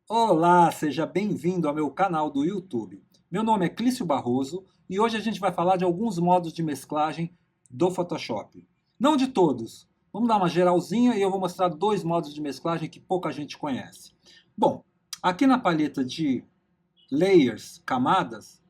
Olá, seja bem-vindo ao meu canal do YouTube. Meu nome é Clício Barroso e hoje a gente vai falar de alguns modos de mesclagem do Photoshop. Não de todos. Vamos dar uma geralzinha e eu vou mostrar dois modos de mesclagem que pouca gente conhece. Bom, aqui na paleta de Layers, camadas,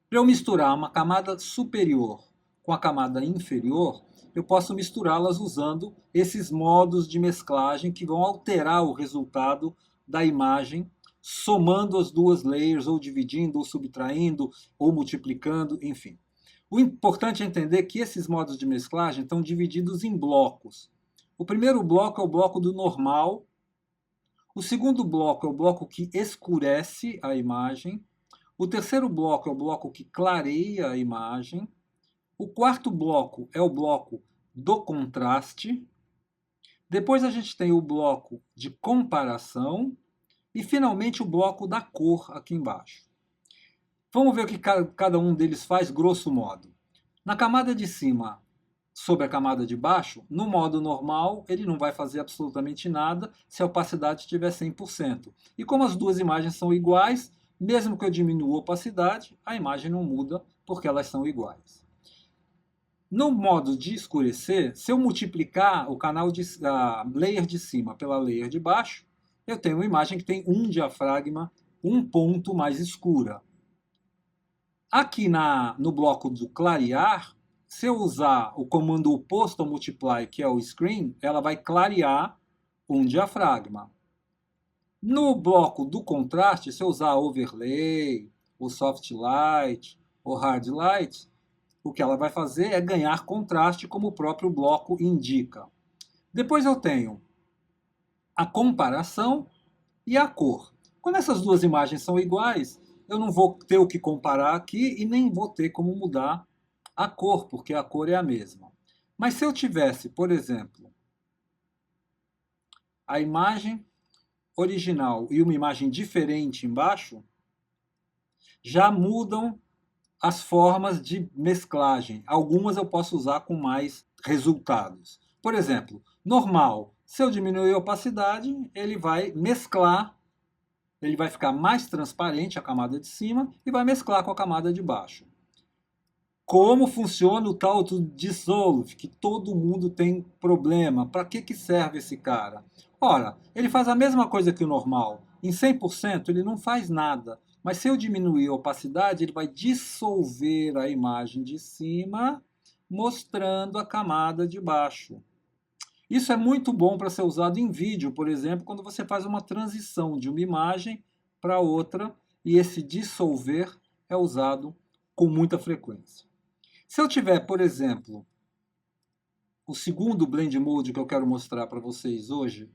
para eu misturar uma camada superior com a camada inferior, eu posso misturá-las usando esses modos de mesclagem que vão alterar o resultado da imagem, somando as duas layers, ou dividindo, ou subtraindo, ou multiplicando, enfim. O importante é entender que esses modos de mesclagem estão divididos em blocos. O primeiro bloco é o bloco do normal, o segundo bloco é o bloco que escurece a imagem, o terceiro bloco é o bloco que clareia a imagem. O quarto bloco é o bloco do contraste. Depois a gente tem o bloco de comparação. E finalmente o bloco da cor aqui embaixo. Vamos ver o que cada um deles faz grosso modo. Na camada de cima, sobre a camada de baixo, no modo normal, ele não vai fazer absolutamente nada se a opacidade estiver 100%. E como as duas imagens são iguais, mesmo que eu diminua a opacidade, a imagem não muda porque elas são iguais. No modo de escurecer, se eu multiplicar a layer de cima pela layer de baixo, eu tenho uma imagem que tem um diafragma, um ponto mais escura. Aqui no bloco do clarear, se eu usar o comando oposto ao multiply, que é o screen, ela vai clarear um diafragma. No bloco do contraste, se eu usar overlay, o soft light, o hard light, o que ela vai fazer é ganhar contraste, como o próprio bloco indica. Depois eu tenho a comparação e a cor. Quando essas duas imagens são iguais, eu não vou ter o que comparar aqui e nem vou ter como mudar a cor, porque a cor é a mesma. Mas se eu tivesse, por exemplo, a imagem original e uma imagem diferente embaixo, já mudam as formas de mesclagem. Algumas eu posso usar com mais resultados. Por exemplo, normal. Se eu diminuir a opacidade, ele vai mesclar, ele vai ficar mais transparente a camada de cima e vai mesclar com a camada de baixo. Como funciona o tal do Dissolve, que todo mundo tem problema. Para que serve esse cara? Ora, ele faz a mesma coisa que o normal. Em 100% ele não faz nada. Mas se eu diminuir a opacidade, ele vai dissolver a imagem de cima, mostrando a camada de baixo. Isso é muito bom para ser usado em vídeo, por exemplo, quando você faz uma transição de uma imagem para outra, e esse dissolver é usado com muita frequência. Se eu tiver, por exemplo, o segundo Blend Mode que eu quero mostrar para vocês hoje,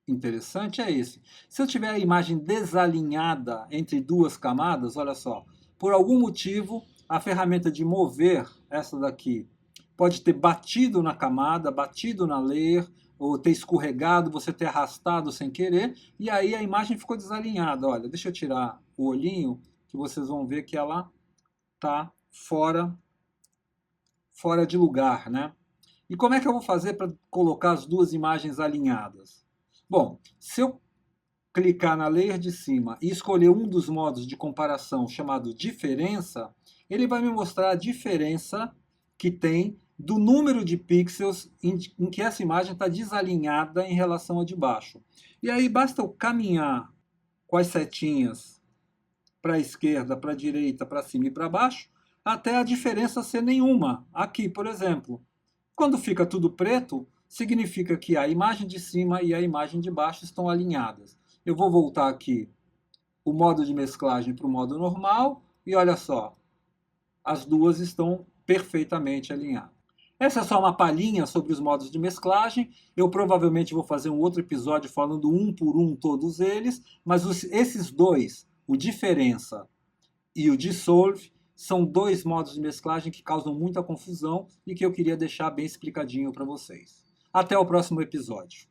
interessante, é esse. Se eu tiver a imagem desalinhada entre duas camadas, olha só, por algum motivo, a ferramenta de mover, essa daqui, pode ter batido na camada, batido na layer, ou ter escorregado, você ter arrastado sem querer, e aí a imagem ficou desalinhada. Olha, deixa eu tirar o olhinho, que vocês vão ver que ela está fora de lugar, né? E como é que eu vou fazer para colocar as duas imagens alinhadas? Bom, se eu clicar na layer de cima e escolher um dos modos de comparação chamado diferença, ele vai me mostrar a diferença que tem do número de pixels em que essa imagem está desalinhada em relação a de baixo. E aí basta eu caminhar com as setinhas para a esquerda, para a direita, para cima e para baixo, até a diferença ser nenhuma. Aqui, por exemplo, quando fica tudo preto, significa que a imagem de cima e a imagem de baixo estão alinhadas. Eu vou voltar aqui o modo de mesclagem para o modo normal e olha só, as duas estão perfeitamente alinhadas. Essa é só uma palhinha sobre os modos de mesclagem. Eu provavelmente vou fazer um outro episódio falando um por um todos eles, mas esses dois, o diferença e o dissolve, são dois modos de mesclagem que causam muita confusão e que eu queria deixar bem explicadinho para vocês. Até o próximo episódio.